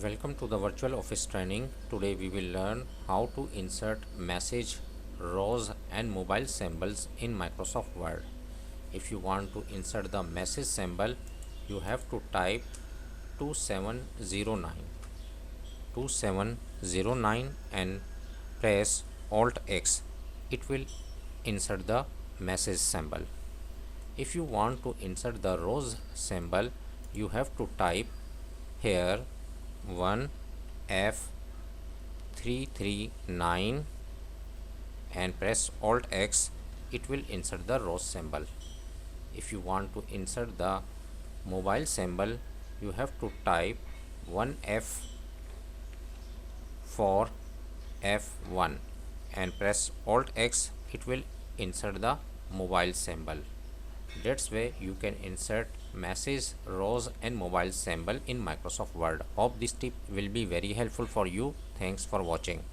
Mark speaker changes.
Speaker 1: Welcome to the virtual office training. Today we will learn how to insert message, rows and mobile symbols in Microsoft Word. If you want to insert the message symbol, you have to type 2709 2709 and press Alt X. It will insert the message symbol. If you want to insert the rows symbol, you have to type here 1F339 and press Alt X. It will insert the rows symbol. If you want to insert the mobile symbol, you have to type 1F for F1 and press Alt X. It will insert the mobile symbol. That's way you can insert message, rows and mobile symbol in Microsoft Word. Hope this tip will be very helpful for you. Thanks for watching.